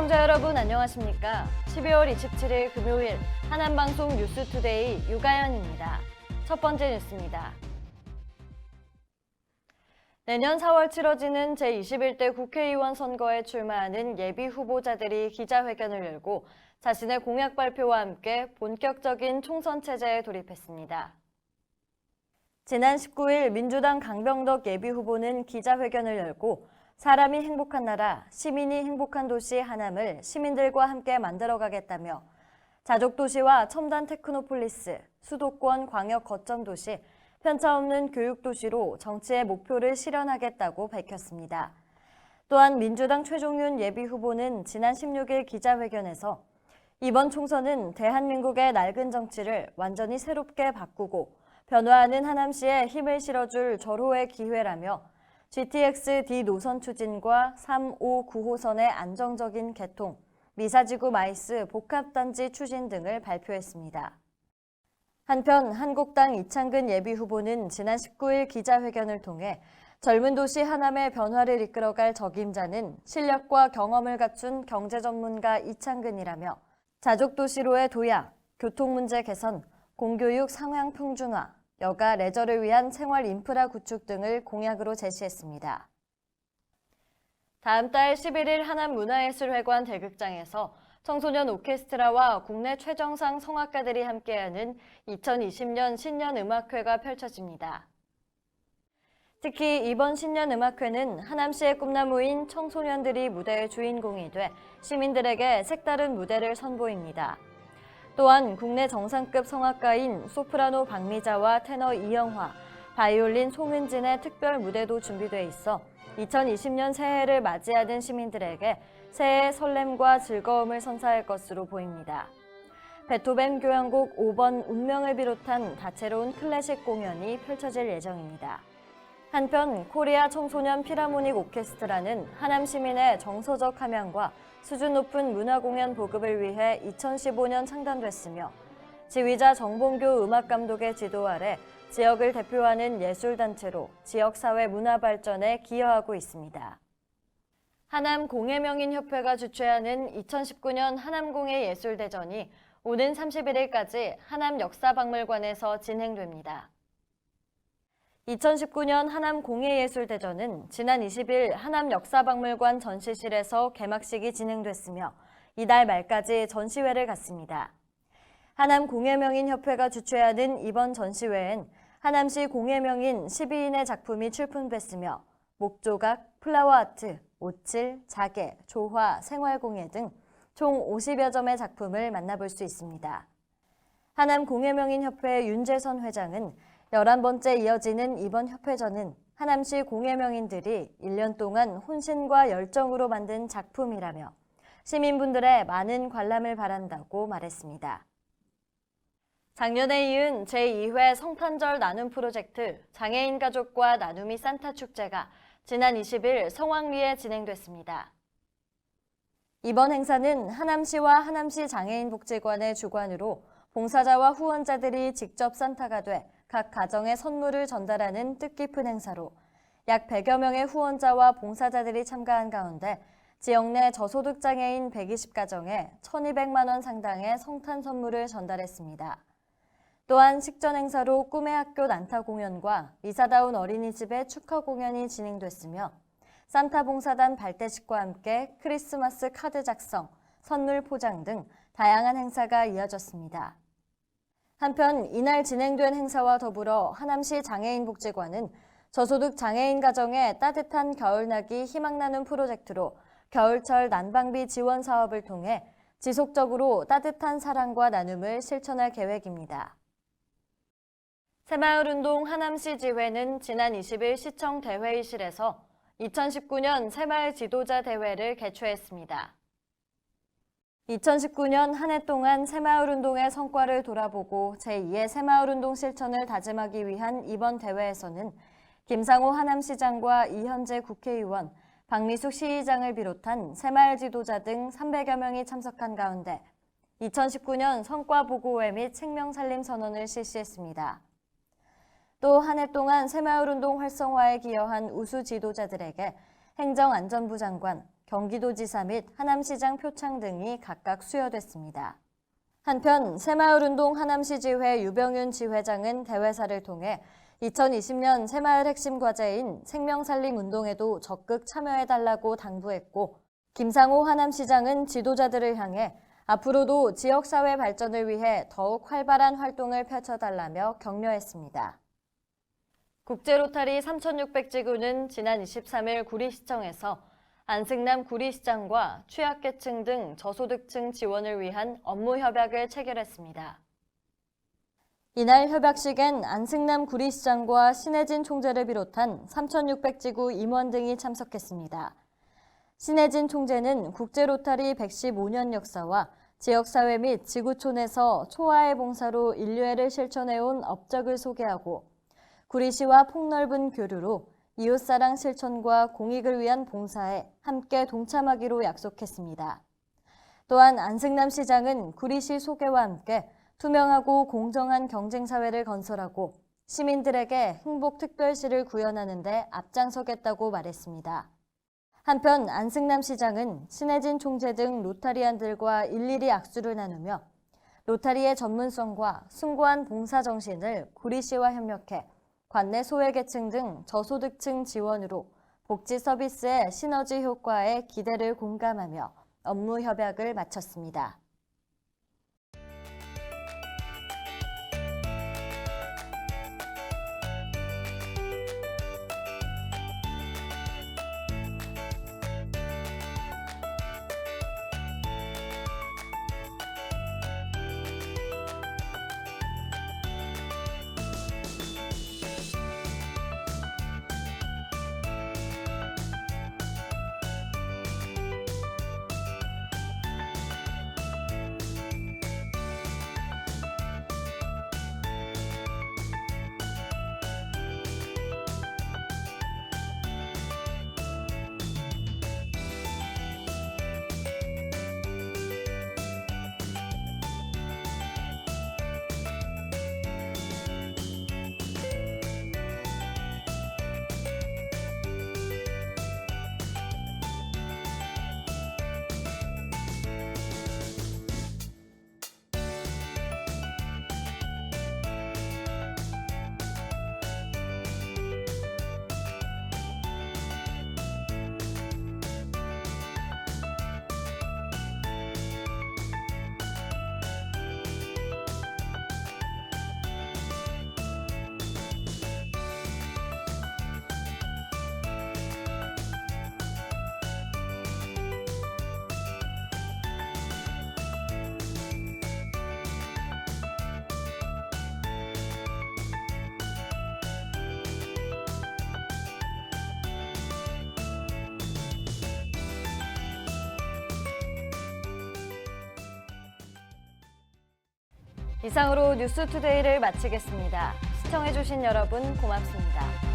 시청자 여러분 안녕하십니까? 12월 27일 금요일 하남방송 뉴스투데이 유가연입니다. 첫 번째 뉴스입니다. 내년 4월 치러지는 제21대 국회의원 선거에 출마하는 예비 후보자들이 기자회견을 열고 자신의 공약 발표와 함께 본격적인 총선 체제에 돌입했습니다. 지난 19일 민주당 강병덕 예비 후보는 기자회견을 열고 사람이 행복한 나라, 시민이 행복한 도시 하남을 시민들과 함께 만들어가겠다며 자족도시와 첨단 테크노폴리스, 수도권 광역 거점 도시, 편차없는 교육도시로 정치의 목표를 실현하겠다고 밝혔습니다. 또한 민주당 최종윤 예비 후보는 지난 16일 기자회견에서 이번 총선은 대한민국의 낡은 정치를 완전히 새롭게 바꾸고 변화하는 하남시에 힘을 실어줄 절호의 기회라며 GTX-D 노선 추진과 3, 5, 9호선의 안정적인 개통, 미사지구 마이스 복합단지 추진 등을 발표했습니다. 한편 한국당 이창근 예비 후보는 지난 19일 기자회견을 통해 젊은 도시 하남의 변화를 이끌어갈 적임자는 실력과 경험을 갖춘 경제 전문가 이창근이라며 자족도시로의 도약, 교통문제 개선, 공교육 상향 평준화, 여가 레저를 위한 생활 인프라 구축 등을 공약으로 제시했습니다. 다음 달 11일 하남문화예술회관 대극장에서 청소년 오케스트라와 국내 최정상 성악가들이 함께하는 2020년 신년음악회가 펼쳐집니다. 특히 이번 신년음악회는 하남시의 꿈나무인 청소년들이 무대의 주인공이 돼 시민들에게 색다른 무대를 선보입니다. 또한 국내 정상급 성악가인 소프라노 박미자와 테너 이영화, 바이올린 송은진의 특별 무대도 준비돼 있어 2020년 새해를 맞이하는 시민들에게 새해의 설렘과 즐거움을 선사할 것으로 보입니다. 베토벤 교향곡 5번 운명을 비롯한 다채로운 클래식 공연이 펼쳐질 예정입니다. 한편 코리아 청소년 필하모닉 오케스트라는 하남 시민의 정서적 함양과 수준 높은 문화공연 보급을 위해 2015년 창단됐으며 지휘자 정봉교 음악감독의 지도 아래 지역을 대표하는 예술단체로 지역사회 문화 발전에 기여하고 있습니다. 하남공예명인협회가 주최하는 2019년 하남공예예술대전이 오는 31일까지 하남역사박물관에서 진행됩니다. 2019년 하남공예예술대전은 지난 20일 하남역사박물관 전시실에서 개막식이 진행됐으며 이달 말까지 전시회를 갖습니다. 하남공예명인협회가 주최하는 이번 전시회엔 하남시 공예명인 12인의 작품이 출품됐으며 목조각, 플라워아트, 오칠, 자개, 조화, 생활공예 등 총 50여 점의 작품을 만나볼 수 있습니다. 하남공예명인협회 윤재선 회장은 11번째 이어지는 이번 협회전은 하남시 공예명인들이 1년 동안 혼신과 열정으로 만든 작품이라며 시민분들의 많은 관람을 바란다고 말했습니다. 작년에 이은 제2회 성탄절 나눔 프로젝트 장애인 가족과 나눔이 산타 축제가 지난 20일 성황리에 진행됐습니다. 이번 행사는 하남시와 하남시 장애인복지관의 주관으로 봉사자와 후원자들이 직접 산타가 돼 각 가정에 선물을 전달하는 뜻깊은 행사로 약 100여 명의 후원자와 봉사자들이 참가한 가운데 지역 내 저소득 장애인 120가정에 1,200만 원 상당의 성탄 선물을 전달했습니다. 또한 식전 행사로 꿈의 학교 난타 공연과 미사다운 어린이집의 축하 공연이 진행됐으며 산타 봉사단 발대식과 함께 크리스마스 카드 작성, 선물 포장 등 다양한 행사가 이어졌습니다. 한편 이날 진행된 행사와 더불어 하남시 장애인복지관은 저소득 장애인 가정에 따뜻한 겨울나기 희망 나눔 프로젝트로 겨울철 난방비 지원 사업을 통해 지속적으로 따뜻한 사랑과 나눔을 실천할 계획입니다. 새마을운동 하남시 지회는 지난 20일 시청 대회의실에서 2019년 새마을 지도자 대회를 개최했습니다. 2019년 한 해 동안 새마을운동의 성과를 돌아보고 제2의 새마을운동 실천을 다짐하기 위한 이번 대회에서는 김상호 하남시장과 이현재 국회의원, 박미숙 시의장을 비롯한 새마을 지도자 등 300여 명이 참석한 가운데 2019년 성과 보고회 및 생명살림 선언을 실시했습니다. 또 한 해 동안 새마을운동 활성화에 기여한 우수 지도자들에게 행정안전부 장관, 경기도지사 및 하남시장 표창 등이 각각 수여됐습니다. 한편 새마을운동 하남시지회 유병윤 지회장은 대회사를 통해 2020년 새마을 핵심 과제인 생명살림운동에도 적극 참여해달라고 당부했고, 김상호 하남시장은 지도자들을 향해 앞으로도 지역사회 발전을 위해 더욱 활발한 활동을 펼쳐달라며 격려했습니다. 국제로타리 3600지구는 지난 23일 구리시청에서 안승남 구리시장과 취약계층 등 저소득층 지원을 위한 업무 협약을 체결했습니다. 이날 협약식엔 안승남 구리시장과 신혜진 총재를 비롯한 3600지구 임원 등이 참석했습니다. 신혜진 총재는 국제로타리 115년 역사와 지역사회 및 지구촌에서 초화의 봉사로 인류애를 실천해온 업적을 소개하고 구리시와 폭넓은 교류로 이웃사랑 실천과 공익을 위한 봉사에 함께 동참하기로 약속했습니다. 또한 안승남 시장은 구리시 소개와 함께 투명하고 공정한 경쟁사회를 건설하고 시민들에게 행복특별시를 구현하는 데 앞장서겠다고 말했습니다. 한편 안승남 시장은 신혜진 총재 등 로타리안들과 일일이 악수를 나누며 로타리의 전문성과 숭고한 봉사 정신을 구리시와 협력해 관내 소외계층 등 저소득층 지원으로 복지 서비스의 시너지 효과에 기대를 공감하며 업무 협약을 마쳤습니다. 이상으로 뉴스투데이를 마치겠습니다. 시청해주신 여러분 고맙습니다.